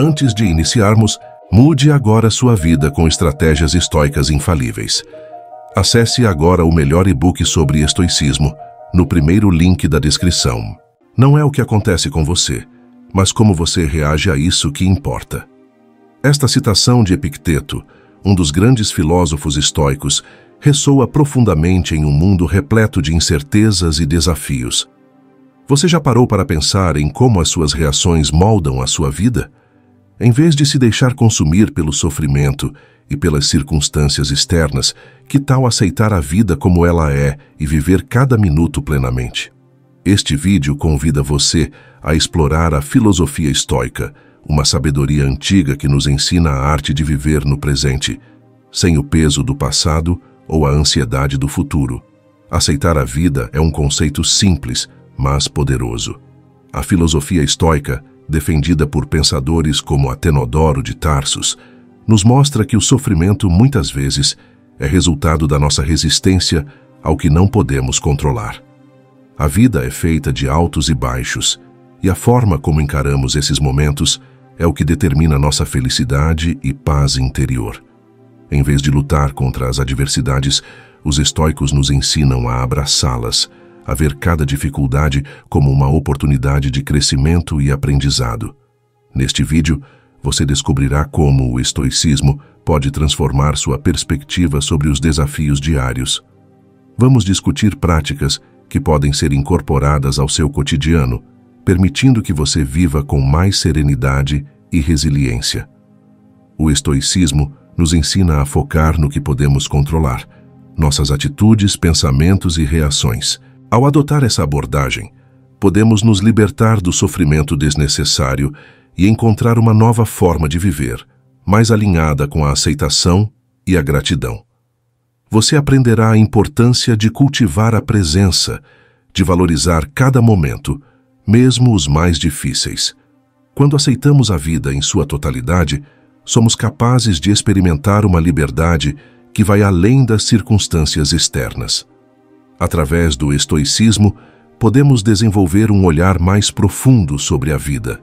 Antes de iniciarmos, mude agora sua vida com estratégias estoicas infalíveis. Acesse agora o melhor e-book sobre estoicismo, no primeiro link da descrição. Não é o que acontece com você, mas como você reage a isso que importa. Esta citação de Epicteto, um dos grandes filósofos estoicos, ressoa profundamente em um mundo repleto de incertezas e desafios. Você já parou para pensar em como as suas reações moldam a sua vida? Em vez de se deixar consumir pelo sofrimento e pelas circunstâncias externas, que tal aceitar a vida como ela é e viver cada minuto plenamente? Este vídeo convida você a explorar a filosofia estoica, uma sabedoria antiga que nos ensina a arte de viver no presente, sem o peso do passado ou a ansiedade do futuro. Aceitar a vida é um conceito simples, mas poderoso. A filosofia estoica, defendida por pensadores como Atenodoro de Tarsos, nos mostra que o sofrimento muitas vezes é resultado da nossa resistência ao que não podemos controlar. A vida é feita de altos e baixos, e a forma como encaramos esses momentos é o que determina nossa felicidade e paz interior. Em vez de lutar contra as adversidades, os estoicos nos ensinam a abraçá-las, a ver cada dificuldade como uma oportunidade de crescimento e aprendizado. Neste vídeo, você descobrirá como o estoicismo pode transformar sua perspectiva sobre os desafios diários. Vamos discutir práticas que podem ser incorporadas ao seu cotidiano, permitindo que você viva com mais serenidade e resiliência. O estoicismo nos ensina a focar no que podemos controlar, nossas atitudes, pensamentos e reações. Ao adotar essa abordagem, podemos nos libertar do sofrimento desnecessário e encontrar uma nova forma de viver, mais alinhada com a aceitação e a gratidão. Você aprenderá a importância de cultivar a presença, de valorizar cada momento, mesmo os mais difíceis. Quando aceitamos a vida em sua totalidade, somos capazes de experimentar uma liberdade que vai além das circunstâncias externas. Através do estoicismo, podemos desenvolver um olhar mais profundo sobre a vida,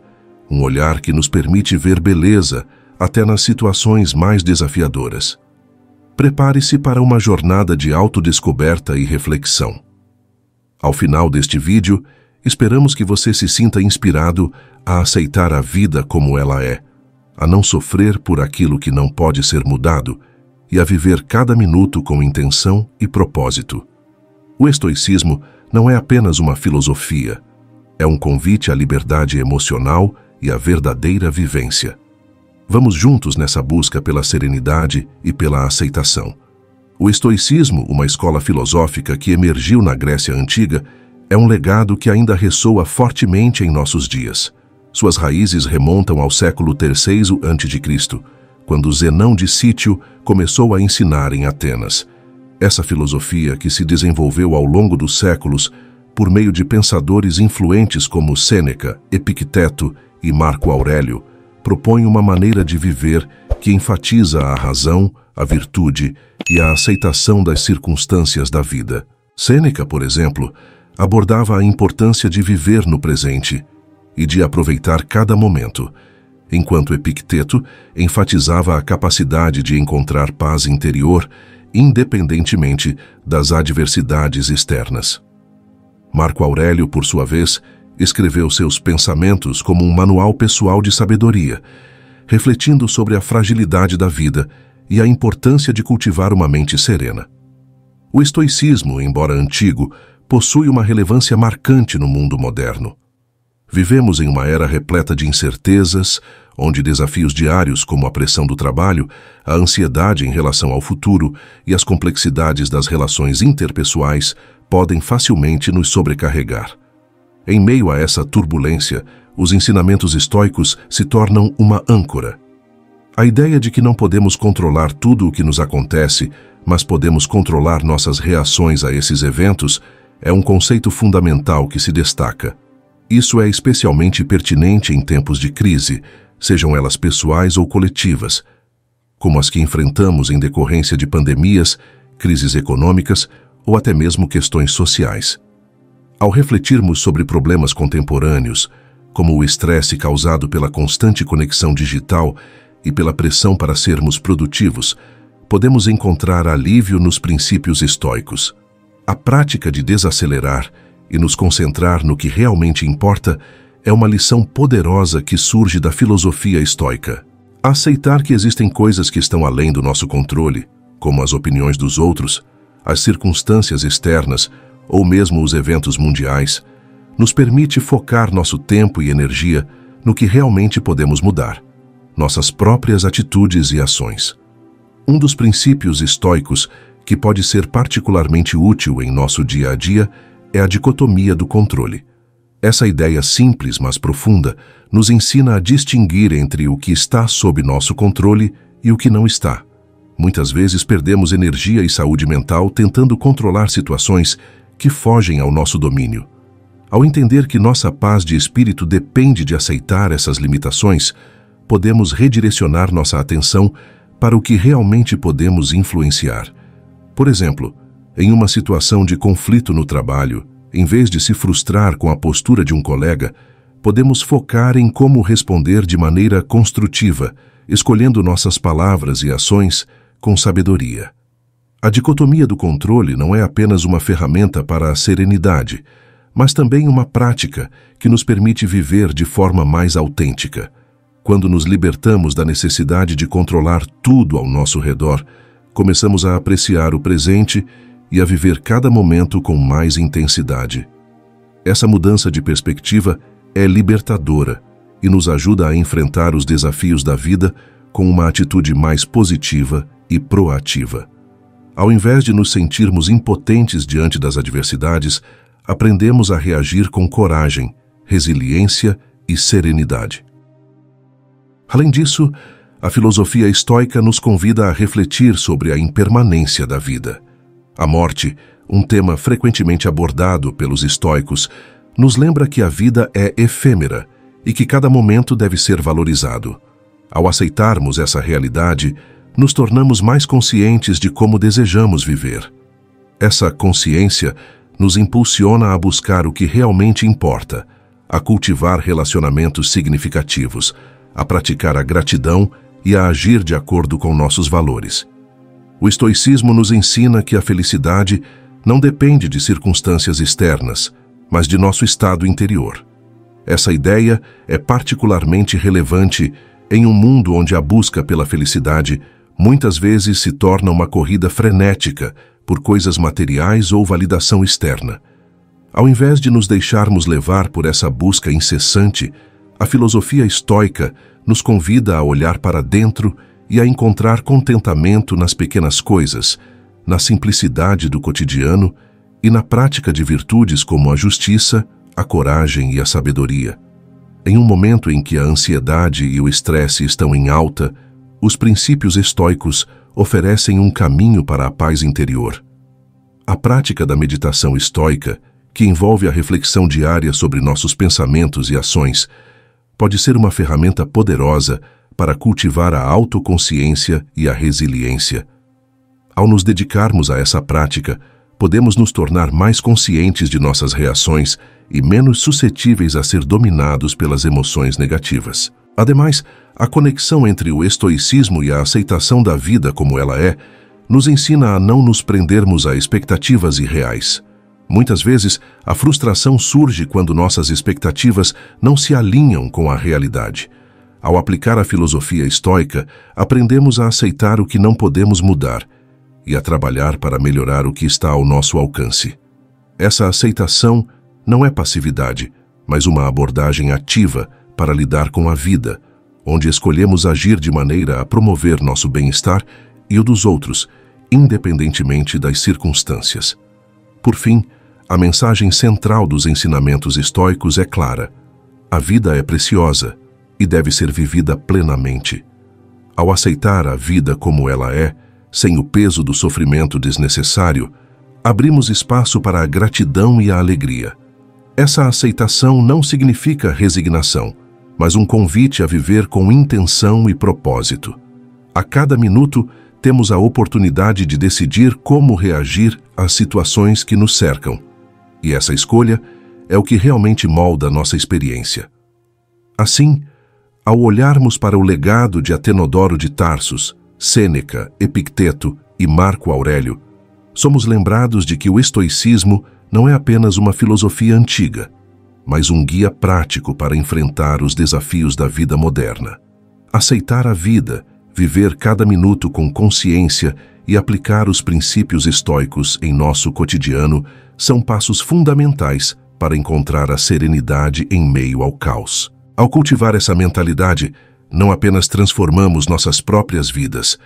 um olhar que nos permite ver beleza até nas situações mais desafiadoras. Prepare-se para uma jornada de autodescoberta e reflexão. Ao final deste vídeo, esperamos que você se sinta inspirado a aceitar a vida como ela é, a não sofrer por aquilo que não pode ser mudado e a viver cada minuto com intenção e propósito. O estoicismo não é apenas uma filosofia, é um convite à liberdade emocional e à verdadeira vivência. Vamos juntos nessa busca pela serenidade e pela aceitação. O estoicismo, uma escola filosófica que emergiu na Grécia Antiga, é um legado que ainda ressoa fortemente em nossos dias. Suas raízes remontam ao século III a.C., quando Zenão de Cítio começou a ensinar em Atenas. Essa filosofia, que se desenvolveu ao longo dos séculos por meio de pensadores influentes como Sêneca, Epicteto e Marco Aurélio, propõe uma maneira de viver que enfatiza a razão, a virtude e a aceitação das circunstâncias da vida. Sêneca, por exemplo, abordava a importância de viver no presente e de aproveitar cada momento, enquanto Epicteto enfatizava a capacidade de encontrar paz interior independentemente das adversidades externas. Marco Aurélio, por sua vez, escreveu seus pensamentos como um manual pessoal de sabedoria, refletindo sobre a fragilidade da vida e a importância de cultivar uma mente serena. O estoicismo, embora antigo, possui uma relevância marcante no mundo moderno. Vivemos em uma era repleta de incertezas, onde desafios diários como a pressão do trabalho, a ansiedade em relação ao futuro e as complexidades das relações interpessoais podem facilmente nos sobrecarregar. Em meio a essa turbulência, os ensinamentos estoicos se tornam uma âncora. A ideia de que não podemos controlar tudo o que nos acontece, mas podemos controlar nossas reações a esses eventos, é um conceito fundamental que se destaca. Isso é especialmente pertinente em tempos de crise, sejam elas pessoais ou coletivas, como as que enfrentamos em decorrência de pandemias, crises econômicas ou até mesmo questões sociais. Ao refletirmos sobre problemas contemporâneos, como o estresse causado pela constante conexão digital e pela pressão para sermos produtivos, podemos encontrar alívio nos princípios estoicos. A prática de desacelerar e nos concentrar no que realmente importa é uma lição poderosa que surge da filosofia estoica. Aceitar que existem coisas que estão além do nosso controle, como as opiniões dos outros, as circunstâncias externas ou mesmo os eventos mundiais, nos permite focar nosso tempo e energia no que realmente podemos mudar, nossas próprias atitudes e ações. Um dos princípios estoicos que pode ser particularmente útil em nosso dia a dia é a dicotomia do controle. Essa ideia simples, mas profunda, nos ensina a distinguir entre o que está sob nosso controle e o que não está. Muitas vezes perdemos energia e saúde mental tentando controlar situações que fogem ao nosso domínio. Ao entender que nossa paz de espírito depende de aceitar essas limitações, podemos redirecionar nossa atenção para o que realmente podemos influenciar. Por exemplo, em uma situação de conflito no trabalho, em vez de se frustrar com a postura de um colega, podemos focar em como responder de maneira construtiva, escolhendo nossas palavras e ações com sabedoria. A dicotomia do controle não é apenas uma ferramenta para a serenidade, mas também uma prática que nos permite viver de forma mais autêntica. Quando nos libertamos da necessidade de controlar tudo ao nosso redor, começamos a apreciar o presente e a viver cada momento com mais intensidade. Essa mudança de perspectiva é libertadora e nos ajuda a enfrentar os desafios da vida com uma atitude mais positiva e proativa. Ao invés de nos sentirmos impotentes diante das adversidades, aprendemos a reagir com coragem, resiliência e serenidade. Além disso, a filosofia estoica nos convida a refletir sobre a impermanência da vida. A morte, um tema frequentemente abordado pelos estoicos, nos lembra que a vida é efêmera e que cada momento deve ser valorizado. Ao aceitarmos essa realidade, nos tornamos mais conscientes de como desejamos viver. Essa consciência nos impulsiona a buscar o que realmente importa, a cultivar relacionamentos significativos, a praticar a gratidão e a agir de acordo com nossos valores. O estoicismo nos ensina que a felicidade não depende de circunstâncias externas, mas de nosso estado interior. Essa ideia é particularmente relevante em um mundo onde a busca pela felicidade muitas vezes se torna uma corrida frenética por coisas materiais ou validação externa. Ao invés de nos deixarmos levar por essa busca incessante, a filosofia estoica nos convida a olhar para dentro e a encontrar contentamento nas pequenas coisas, na simplicidade do cotidiano e na prática de virtudes como a justiça, a coragem e a sabedoria. Em um momento em que a ansiedade e o estresse estão em alta, os princípios estoicos oferecem um caminho para a paz interior. A prática da meditação estoica, que envolve a reflexão diária sobre nossos pensamentos e ações, pode ser uma ferramenta poderosa para cultivar a autoconsciência e a resiliência. Ao nos dedicarmos a essa prática, podemos nos tornar mais conscientes de nossas reações e menos suscetíveis a ser dominados pelas emoções negativas. Ademais, a conexão entre o estoicismo e a aceitação da vida como ela é, nos ensina a não nos prendermos a expectativas irreais. Muitas vezes, a frustração surge quando nossas expectativas não se alinham com a realidade. Ao aplicar a filosofia estoica, aprendemos a aceitar o que não podemos mudar e a trabalhar para melhorar o que está ao nosso alcance. Essa aceitação não é passividade, mas uma abordagem ativa para lidar com a vida, onde escolhemos agir de maneira a promover nosso bem-estar e o dos outros, independentemente das circunstâncias. Por fim, a mensagem central dos ensinamentos estoicos é clara: a vida é preciosa e deve ser vivida plenamente. Ao aceitar a vida como ela é, sem o peso do sofrimento desnecessário, abrimos espaço para a gratidão e a alegria. Essa aceitação não significa resignação, mas um convite a viver com intenção e propósito. A cada minuto, temos a oportunidade de decidir como reagir às situações que nos cercam. E essa escolha é o que realmente molda nossa experiência. Assim, ao olharmos para o legado de Atenodoro de Tarsos, Sêneca, Epicteto e Marco Aurélio, somos lembrados de que o estoicismo não é apenas uma filosofia antiga, mas um guia prático para enfrentar os desafios da vida moderna. Aceitar a vida, viver cada minuto com consciência e aplicar os princípios estoicos em nosso cotidiano são passos fundamentais para encontrar a serenidade em meio ao caos. Ao cultivar essa mentalidade, não apenas transformamos nossas próprias vidas,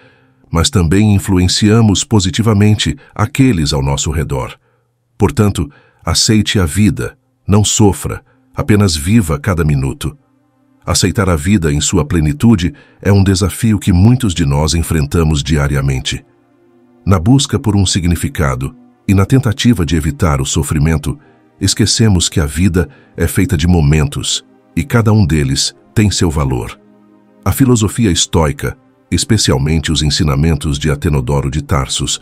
mas também influenciamos positivamente aqueles ao nosso redor. Portanto, aceite a vida, não sofra, apenas viva cada minuto. Aceitar a vida em sua plenitude é um desafio que muitos de nós enfrentamos diariamente. Na busca por um significado e na tentativa de evitar o sofrimento, esquecemos que a vida é feita de momentos e cada um deles tem seu valor. A filosofia estoica, especialmente os ensinamentos de Atenodoro de Tarsos,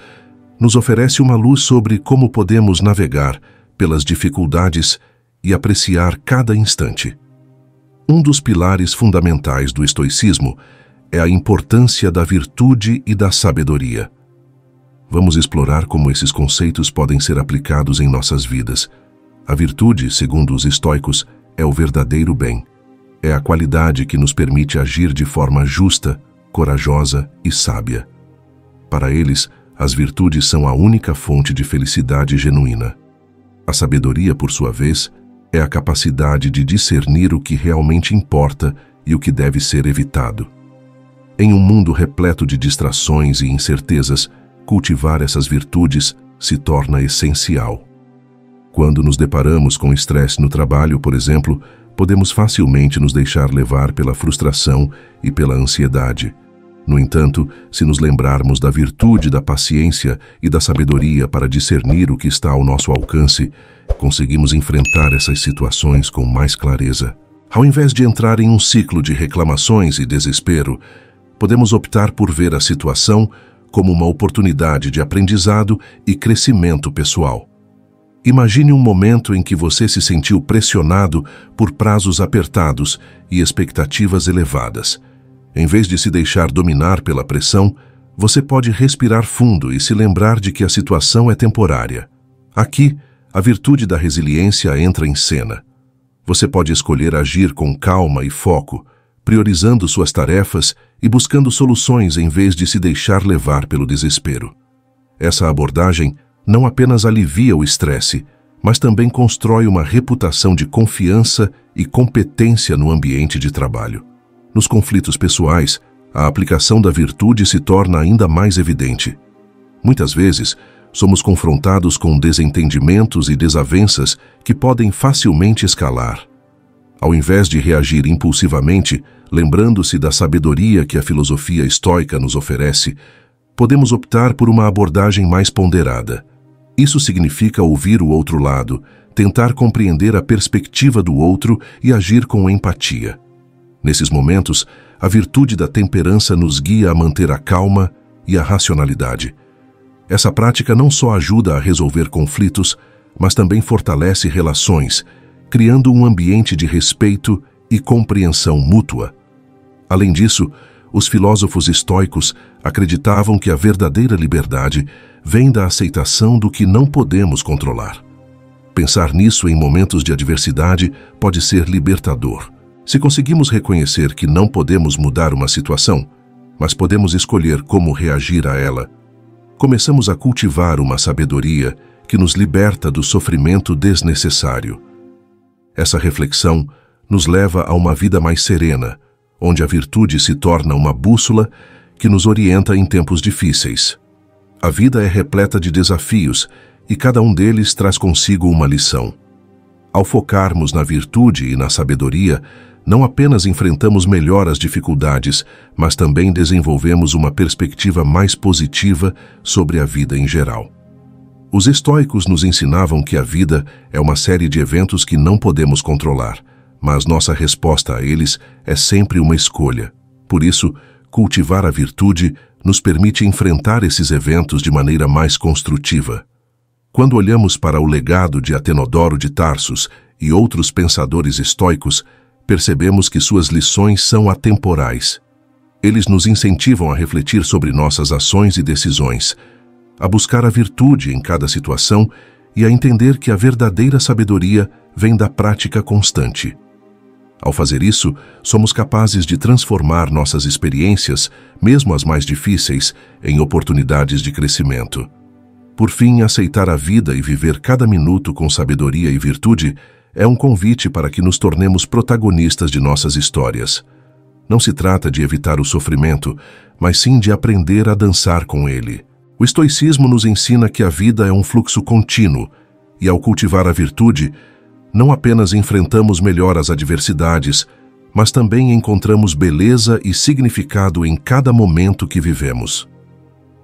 nos oferece uma luz sobre como podemos navegar pelas dificuldades e apreciar cada instante. Um dos pilares fundamentais do estoicismo é a importância da virtude e da sabedoria. Vamos explorar como esses conceitos podem ser aplicados em nossas vidas. A virtude, segundo os estoicos, é o verdadeiro bem. É a qualidade que nos permite agir de forma justa, corajosa e sábia. Para eles, as virtudes são a única fonte de felicidade genuína. A sabedoria, por sua vez, é a capacidade de discernir o que realmente importa e o que deve ser evitado. Em um mundo repleto de distrações e incertezas, cultivar essas virtudes se torna essencial. Quando nos deparamos com estresse no trabalho, por exemplo, podemos facilmente nos deixar levar pela frustração e pela ansiedade. No entanto, se nos lembrarmos da virtude da paciência e da sabedoria para discernir o que está ao nosso alcance, conseguimos enfrentar essas situações com mais clareza. Ao invés de entrar em um ciclo de reclamações e desespero, podemos optar por ver a situação como uma oportunidade de aprendizado e crescimento pessoal. Imagine um momento em que você se sentiu pressionado por prazos apertados e expectativas elevadas. Em vez de se deixar dominar pela pressão, você pode respirar fundo e se lembrar de que a situação é temporária. Aqui, a virtude da resiliência entra em cena. Você pode escolher agir com calma e foco, priorizando suas tarefas e buscando soluções em vez de se deixar levar pelo desespero. Essa abordagem não apenas alivia o estresse, mas também constrói uma reputação de confiança e competência no ambiente de trabalho. Nos conflitos pessoais, a aplicação da virtude se torna ainda mais evidente. Muitas vezes, somos confrontados com desentendimentos e desavenças que podem facilmente escalar. Ao invés de reagir impulsivamente, lembrando-se da sabedoria que a filosofia estoica nos oferece, podemos optar por uma abordagem mais ponderada. Isso significa ouvir o outro lado, tentar compreender a perspectiva do outro e agir com empatia. Nesses momentos, a virtude da temperança nos guia a manter a calma e a racionalidade. Essa prática não só ajuda a resolver conflitos, mas também fortalece relações, criando um ambiente de respeito e compreensão mútua. Além disso, os filósofos estoicos acreditavam que a verdadeira liberdade vem da aceitação do que não podemos controlar. Pensar nisso em momentos de adversidade pode ser libertador. Se conseguimos reconhecer que não podemos mudar uma situação, mas podemos escolher como reagir a ela, começamos a cultivar uma sabedoria que nos liberta do sofrimento desnecessário. Essa reflexão nos leva a uma vida mais serena, onde a virtude se torna uma bússola que nos orienta em tempos difíceis. A vida é repleta de desafios e cada um deles traz consigo uma lição. Ao focarmos na virtude e na sabedoria, não apenas enfrentamos melhor as dificuldades, mas também desenvolvemos uma perspectiva mais positiva sobre a vida em geral. Os estoicos nos ensinavam que a vida é uma série de eventos que não podemos controlar, mas nossa resposta a eles é sempre uma escolha. Por isso, cultivar a virtude nos permite enfrentar esses eventos de maneira mais construtiva. Quando olhamos para o legado de Atenodoro de Tarsos e outros pensadores estoicos, percebemos que suas lições são atemporais. Eles nos incentivam a refletir sobre nossas ações e decisões, a buscar a virtude em cada situação e a entender que a verdadeira sabedoria vem da prática constante. Ao fazer isso, somos capazes de transformar nossas experiências, mesmo as mais difíceis, em oportunidades de crescimento. Por fim, aceitar a vida e viver cada minuto com sabedoria e virtude é um convite para que nos tornemos protagonistas de nossas histórias. Não se trata de evitar o sofrimento, mas sim de aprender a dançar com ele. O estoicismo nos ensina que a vida é um fluxo contínuo, e ao cultivar a virtude, não apenas enfrentamos melhor as adversidades, mas também encontramos beleza e significado em cada momento que vivemos.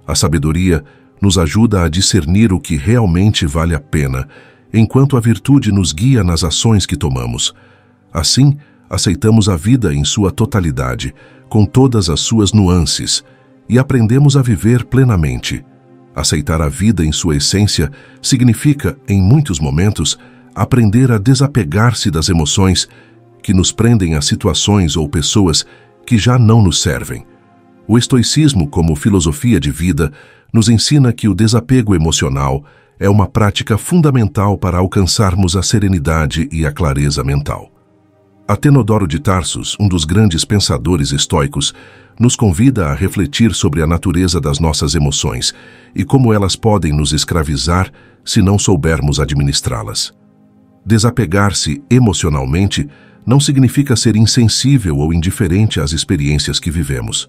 A sabedoria nos ajuda a discernir o que realmente vale a pena, enquanto a virtude nos guia nas ações que tomamos. Assim, aceitamos a vida em sua totalidade, com todas as suas nuances, e aprendemos a viver plenamente. Aceitar a vida em sua essência significa, em muitos momentos, aprender a desapegar-se das emoções que nos prendem a situações ou pessoas que já não nos servem. O estoicismo, como filosofia de vida, nos ensina que o desapego emocional é uma prática fundamental para alcançarmos a serenidade e a clareza mental. Atenodoro de Tarsus, um dos grandes pensadores estoicos, nos convida a refletir sobre a natureza das nossas emoções e como elas podem nos escravizar se não soubermos administrá-las. Desapegar-se emocionalmente não significa ser insensível ou indiferente às experiências que vivemos.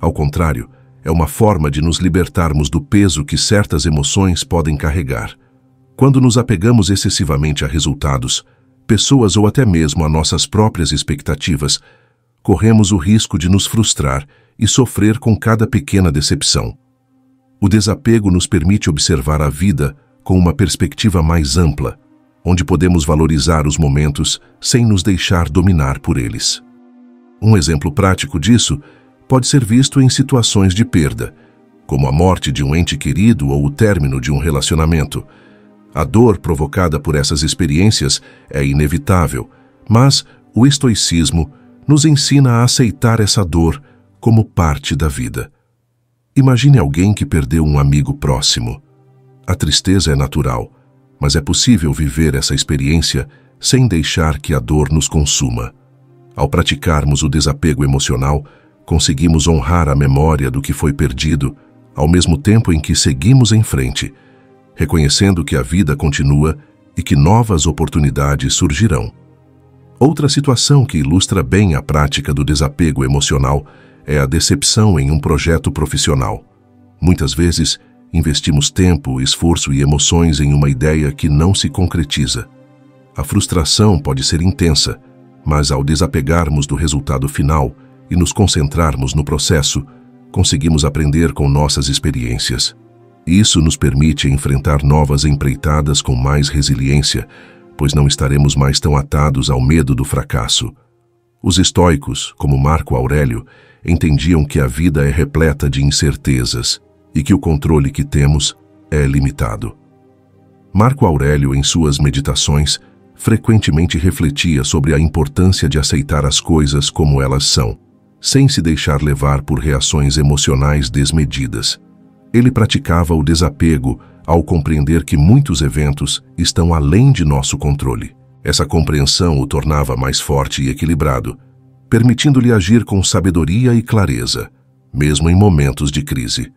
Ao contrário, é uma forma de nos libertarmos do peso que certas emoções podem carregar. Quando nos apegamos excessivamente a resultados, pessoas ou até mesmo a nossas próprias expectativas, corremos o risco de nos frustrar e sofrer com cada pequena decepção. O desapego nos permite observar a vida com uma perspectiva mais ampla, onde podemos valorizar os momentos sem nos deixar dominar por eles. Um exemplo prático disso pode ser visto em situações de perda, como a morte de um ente querido ou o término de um relacionamento. A dor provocada por essas experiências é inevitável, mas o estoicismo nos ensina a aceitar essa dor como parte da vida. Imagine alguém que perdeu um amigo próximo. A tristeza é natural, mas é possível viver essa experiência sem deixar que a dor nos consuma. Ao praticarmos o desapego emocional, conseguimos honrar a memória do que foi perdido, ao mesmo tempo em que seguimos em frente, reconhecendo que a vida continua e que novas oportunidades surgirão. Outra situação que ilustra bem a prática do desapego emocional é a decepção em um projeto profissional. Muitas vezes, investimos tempo, esforço e emoções em uma ideia que não se concretiza. A frustração pode ser intensa, mas ao desapegarmos do resultado final e nos concentrarmos no processo, conseguimos aprender com nossas experiências. Isso nos permite enfrentar novas empreitadas com mais resiliência, pois não estaremos mais tão atados ao medo do fracasso. Os estoicos, como Marco Aurélio, entendiam que a vida é repleta de incertezas e que o controle que temos é limitado. Marco Aurélio, em suas meditações, frequentemente refletia sobre a importância de aceitar as coisas como elas são, sem se deixar levar por reações emocionais desmedidas. Ele praticava o desapego ao compreender que muitos eventos estão além de nosso controle. Essa compreensão o tornava mais forte e equilibrado, permitindo-lhe agir com sabedoria e clareza, mesmo em momentos de crise.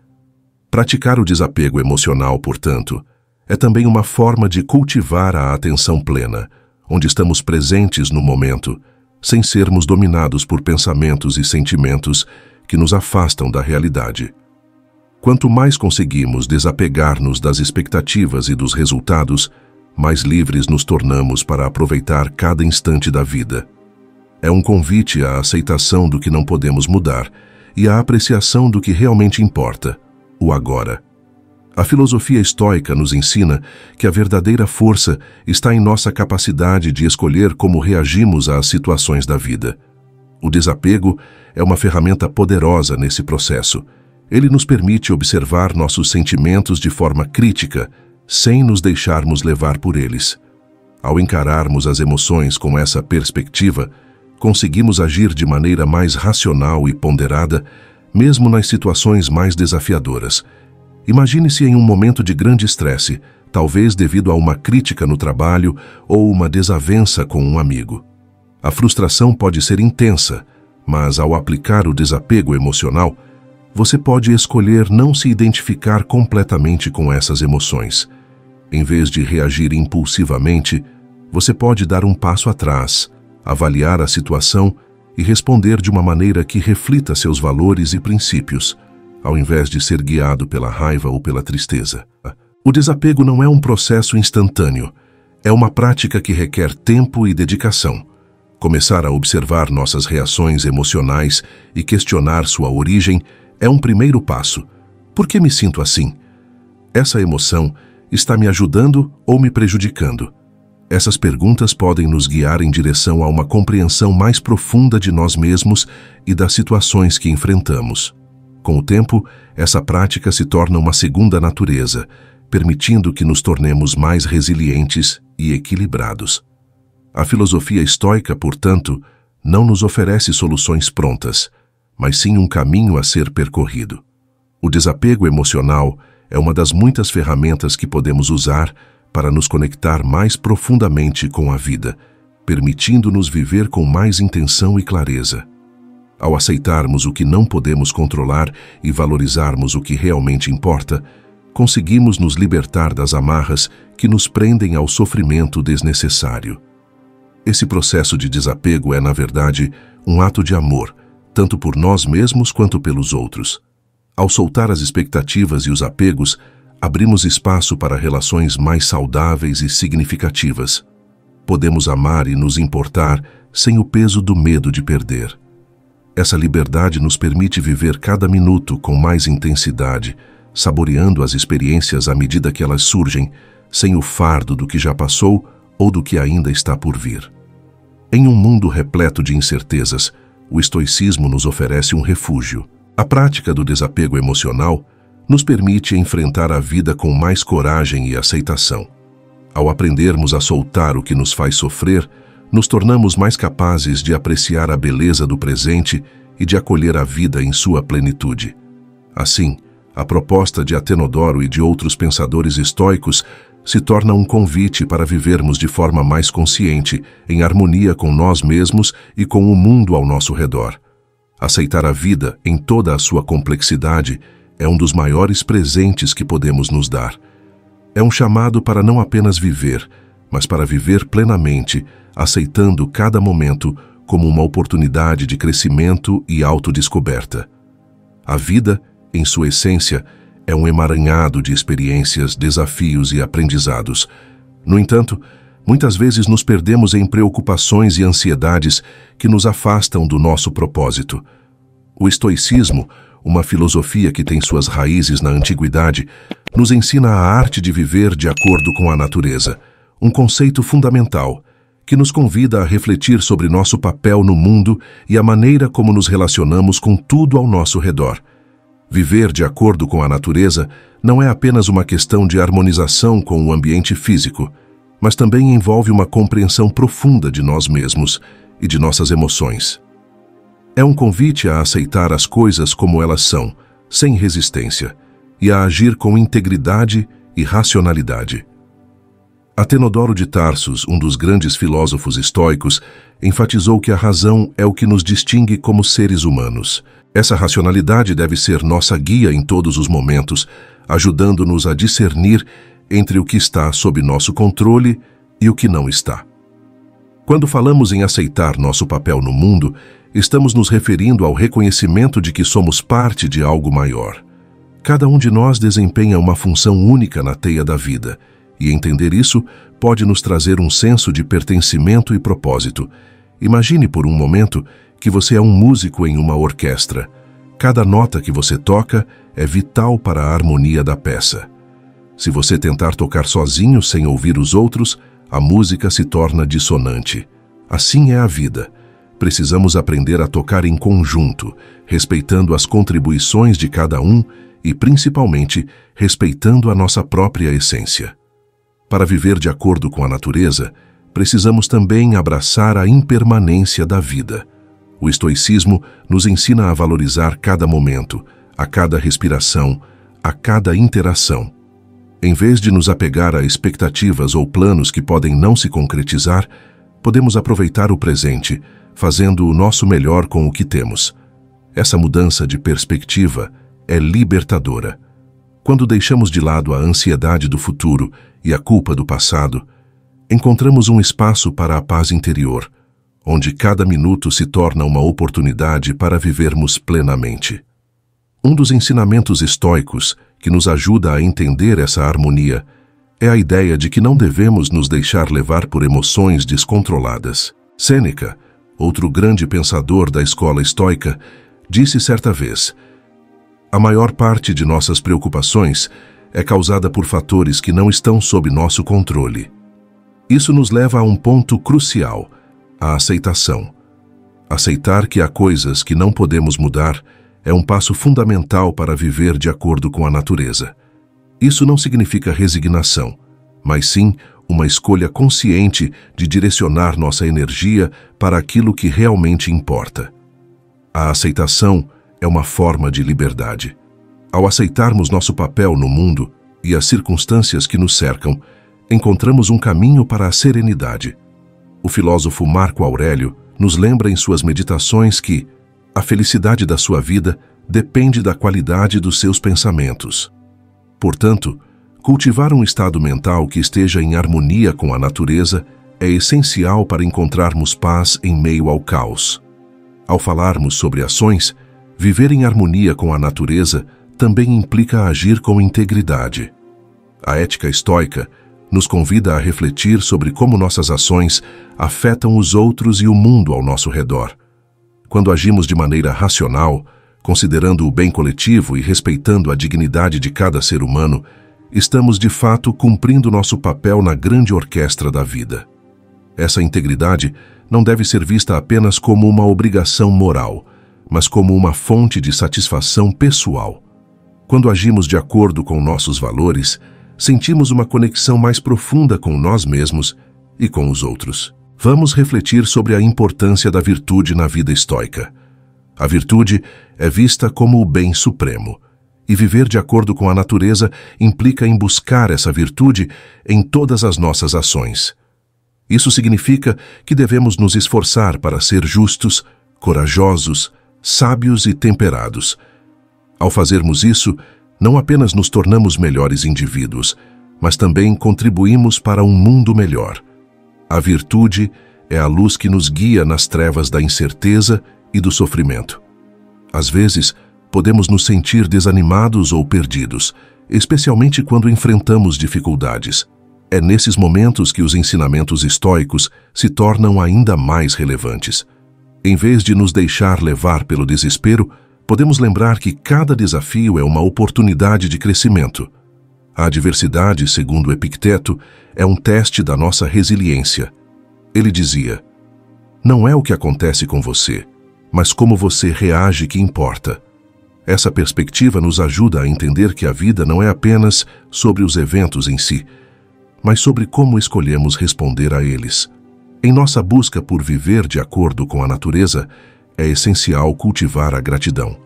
Praticar o desapego emocional, portanto, é também uma forma de cultivar a atenção plena, onde estamos presentes no momento, sem sermos dominados por pensamentos e sentimentos que nos afastam da realidade. Quanto mais conseguimos desapegar-nos das expectativas e dos resultados, mais livres nos tornamos para aproveitar cada instante da vida. É um convite à aceitação do que não podemos mudar e à apreciação do que realmente importa, o agora. A filosofia estoica nos ensina que a verdadeira força está em nossa capacidade de escolher como reagimos às situações da vida. O desapego é uma ferramenta poderosa nesse processo. Ele nos permite observar nossos sentimentos de forma crítica, sem nos deixarmos levar por eles. Ao encararmos as emoções com essa perspectiva, conseguimos agir de maneira mais racional e ponderada, mesmo nas situações mais desafiadoras. Imagine-se em um momento de grande estresse, talvez devido a uma crítica no trabalho ou uma desavença com um amigo. A frustração pode ser intensa, mas ao aplicar o desapego emocional, você pode escolher não se identificar completamente com essas emoções. Em vez de reagir impulsivamente, você pode dar um passo atrás, avaliar a situação e responder de uma maneira que reflita seus valores e princípios, ao invés de ser guiado pela raiva ou pela tristeza. O desapego não é um processo instantâneo, é uma prática que requer tempo e dedicação. Começar a observar nossas reações emocionais e questionar sua origem é um primeiro passo. Por que me sinto assim? Essa emoção está me ajudando ou me prejudicando? Essas perguntas podem nos guiar em direção a uma compreensão mais profunda de nós mesmos e das situações que enfrentamos. Com o tempo, essa prática se torna uma segunda natureza, permitindo que nos tornemos mais resilientes e equilibrados. A filosofia estoica, portanto, não nos oferece soluções prontas, mas sim um caminho a ser percorrido. O desapego emocional é uma das muitas ferramentas que podemos usar para nos conectar mais profundamente com a vida, permitindo-nos viver com mais intenção e clareza. Ao aceitarmos o que não podemos controlar e valorizarmos o que realmente importa, conseguimos nos libertar das amarras que nos prendem ao sofrimento desnecessário. Esse processo de desapego é, na verdade, um ato de amor, tanto por nós mesmos quanto pelos outros. Ao soltar as expectativas e os apegos, abrimos espaço para relações mais saudáveis e significativas. Podemos amar e nos importar sem o peso do medo de perder. Essa liberdade nos permite viver cada minuto com mais intensidade, saboreando as experiências à medida que elas surgem, sem o fardo do que já passou ou do que ainda está por vir. Em um mundo repleto de incertezas, o estoicismo nos oferece um refúgio. A prática do desapego emocional nos permite enfrentar a vida com mais coragem e aceitação. Ao aprendermos a soltar o que nos faz sofrer, nos tornamos mais capazes de apreciar a beleza do presente e de acolher a vida em sua plenitude. Assim, a proposta de Atenodoro e de outros pensadores estoicos se torna um convite para vivermos de forma mais consciente, em harmonia com nós mesmos e com o mundo ao nosso redor. Aceitar a vida em toda a sua complexidade é um dos maiores presentes que podemos nos dar. É um chamado para não apenas viver, mas para viver plenamente, aceitando cada momento como uma oportunidade de crescimento e autodescoberta. A vida, em sua essência, é um emaranhado de experiências, desafios e aprendizados. No entanto, muitas vezes nos perdemos em preocupações e ansiedades que nos afastam do nosso propósito. O estoicismo, uma filosofia que tem suas raízes na antiguidade, nos ensina a arte de viver de acordo com a natureza, um conceito fundamental que nos convida a refletir sobre nosso papel no mundo e a maneira como nos relacionamos com tudo ao nosso redor. Viver de acordo com a natureza não é apenas uma questão de harmonização com o ambiente físico, mas também envolve uma compreensão profunda de nós mesmos e de nossas emoções. É um convite a aceitar as coisas como elas são, sem resistência, e a agir com integridade e racionalidade. Atenodoro de Tarsos, um dos grandes filósofos estoicos, enfatizou que a razão é o que nos distingue como seres humanos. Essa racionalidade deve ser nossa guia em todos os momentos, ajudando-nos a discernir entre o que está sob nosso controle e o que não está. Quando falamos em aceitar nosso papel no mundo, estamos nos referindo ao reconhecimento de que somos parte de algo maior. Cada um de nós desempenha uma função única na teia da vida, e entender isso pode nos trazer um senso de pertencimento e propósito. Imagine por um momento que você é um músico em uma orquestra. Cada nota que você toca é vital para a harmonia da peça. Se você tentar tocar sozinho sem ouvir os outros, a música se torna dissonante. Assim é a vida. Precisamos aprender a tocar em conjunto, respeitando as contribuições de cada um e, principalmente, respeitando a nossa própria essência. Para viver de acordo com a natureza, precisamos também abraçar a impermanência da vida. O estoicismo nos ensina a valorizar cada momento, a cada respiração, a cada interação. Em vez de nos apegar a expectativas ou planos que podem não se concretizar, podemos aproveitar o presente, fazendo o nosso melhor com o que temos. Essa mudança de perspectiva é libertadora. Quando deixamos de lado a ansiedade do futuro e a culpa do passado, encontramos um espaço para a paz interior, onde cada minuto se torna uma oportunidade para vivermos plenamente. Um dos ensinamentos estoicos que nos ajuda a entender essa harmonia é a ideia de que não devemos nos deixar levar por emoções descontroladas. Sêneca, outro grande pensador da escola estoica, disse certa vez: "A maior parte de nossas preocupações é causada por fatores que não estão sob nosso controle." Isso nos leva a um ponto crucial: a aceitação. Aceitar que há coisas que não podemos mudar é um passo fundamental para viver de acordo com a natureza. Isso não significa resignação, mas sim uma escolha consciente de direcionar nossa energia para aquilo que realmente importa. A aceitação é uma forma de liberdade. Ao aceitarmos nosso papel no mundo e as circunstâncias que nos cercam, encontramos um caminho para a serenidade. O filósofo Marco Aurélio nos lembra em suas meditações que a felicidade da sua vida depende da qualidade dos seus pensamentos. Portanto, cultivar um estado mental que esteja em harmonia com a natureza é essencial para encontrarmos paz em meio ao caos. Ao falarmos sobre ações, viver em harmonia com a natureza também implica agir com integridade. A ética estoica nos convida a refletir sobre como nossas ações afetam os outros e o mundo ao nosso redor. Quando agimos de maneira racional, considerando o bem coletivo e respeitando a dignidade de cada ser humano, estamos de fato cumprindo nosso papel na grande orquestra da vida. Essa integridade não deve ser vista apenas como uma obrigação moral, mas como uma fonte de satisfação pessoal. Quando agimos de acordo com nossos valores, sentimos uma conexão mais profunda com nós mesmos e com os outros. Vamos refletir sobre a importância da virtude na vida estoica. A virtude é vista como o bem supremo, e viver de acordo com a natureza implica em buscar essa virtude em todas as nossas ações. Isso significa que devemos nos esforçar para ser justos, corajosos, sábios e temperados. Ao fazermos isso, não apenas nos tornamos melhores indivíduos, mas também contribuímos para um mundo melhor. A virtude é a luz que nos guia nas trevas da incerteza e do sofrimento. Às vezes, podemos nos sentir desanimados ou perdidos, especialmente quando enfrentamos dificuldades. É nesses momentos que os ensinamentos estoicos se tornam ainda mais relevantes. Em vez de nos deixar levar pelo desespero, podemos lembrar que cada desafio é uma oportunidade de crescimento. A adversidade, segundo Epicteto, é um teste da nossa resiliência. Ele dizia: "Não é o que acontece com você, mas como você reage que importa." Essa perspectiva nos ajuda a entender que a vida não é apenas sobre os eventos em si, mas sobre como escolhemos responder a eles. Em nossa busca por viver de acordo com a natureza, é essencial cultivar a gratidão.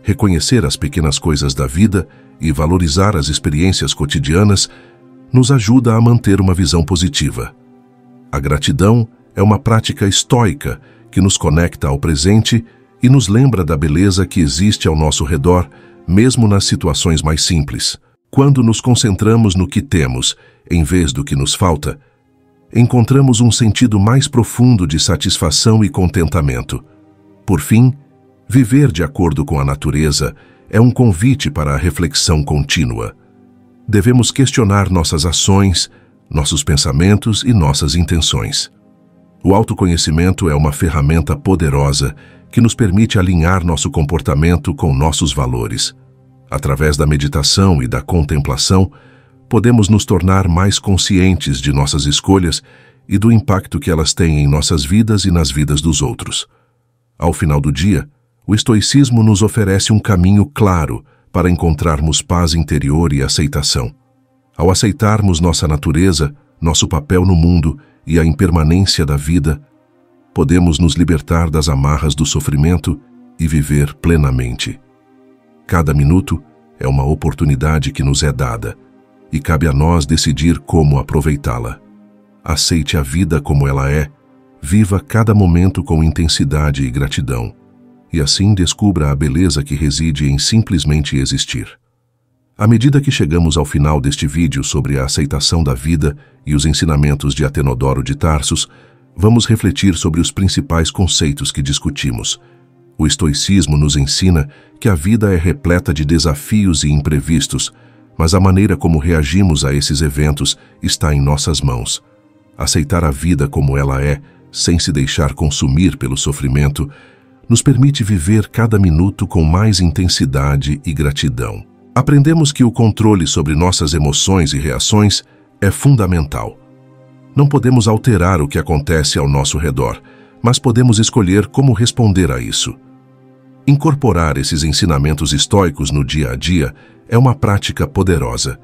Reconhecer as pequenas coisas da vida e valorizar as experiências cotidianas nos ajuda a manter uma visão positiva. A gratidão é uma prática estoica que nos conecta ao presente e nos lembra da beleza que existe ao nosso redor, mesmo nas situações mais simples. Quando nos concentramos no que temos, em vez do que nos falta, encontramos um sentido mais profundo de satisfação e contentamento. Por fim, viver de acordo com a natureza é um convite para a reflexão contínua. Devemos questionar nossas ações, nossos pensamentos e nossas intenções. O autoconhecimento é uma ferramenta poderosa que nos permite alinhar nosso comportamento com nossos valores. Através da meditação e da contemplação, podemos nos tornar mais conscientes de nossas escolhas e do impacto que elas têm em nossas vidas e nas vidas dos outros. Ao final do dia, o estoicismo nos oferece um caminho claro para encontrarmos paz interior e aceitação. Ao aceitarmos nossa natureza, nosso papel no mundo e a impermanência da vida, podemos nos libertar das amarras do sofrimento e viver plenamente. Cada minuto é uma oportunidade que nos é dada, e cabe a nós decidir como aproveitá-la. Aceite a vida como ela é, viva cada momento com intensidade e gratidão, e assim descubra a beleza que reside em simplesmente existir. À medida que chegamos ao final deste vídeo sobre a aceitação da vida e os ensinamentos de Atenodoro de Tarsos, vamos refletir sobre os principais conceitos que discutimos. O estoicismo nos ensina que a vida é repleta de desafios e imprevistos, mas a maneira como reagimos a esses eventos está em nossas mãos. Aceitar a vida como ela é, sem se deixar consumir pelo sofrimento, nos permite viver cada minuto com mais intensidade e gratidão. Aprendemos que o controle sobre nossas emoções e reações é fundamental. Não podemos alterar o que acontece ao nosso redor, mas podemos escolher como responder a isso. Incorporar esses ensinamentos estoicos no dia a dia é uma prática poderosa.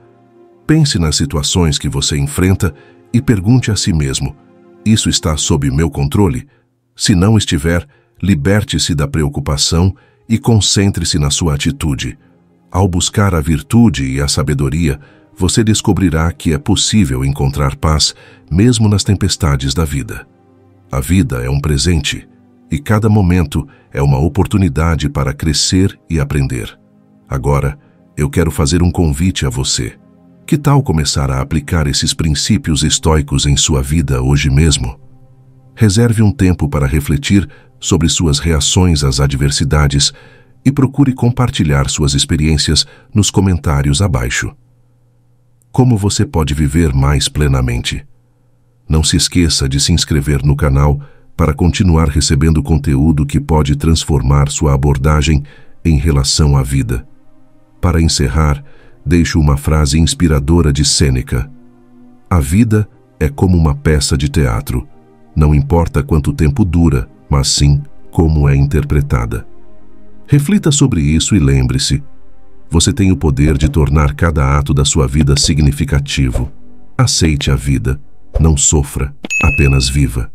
Pense nas situações que você enfrenta e pergunte a si mesmo: isso está sob meu controle? Se não estiver, liberte-se da preocupação e concentre-se na sua atitude. Ao buscar a virtude e a sabedoria, você descobrirá que é possível encontrar paz mesmo nas tempestades da vida. A vida é um presente, e cada momento é uma oportunidade para crescer e aprender. Agora, eu quero fazer um convite a você. Que tal começar a aplicar esses princípios estoicos em sua vida hoje mesmo? Reserve um tempo para refletir sobre suas reações às adversidades e procure compartilhar suas experiências nos comentários abaixo. Como você pode viver mais plenamente? Não se esqueça de se inscrever no canal para continuar recebendo conteúdo que pode transformar sua abordagem em relação à vida. Para encerrar, deixo uma frase inspiradora de Sêneca: a vida é como uma peça de teatro. Não importa quanto tempo dura, mas sim como é interpretada. Reflita sobre isso e lembre-se: você tem o poder de tornar cada ato da sua vida significativo. Aceite a vida, não sofra, apenas viva.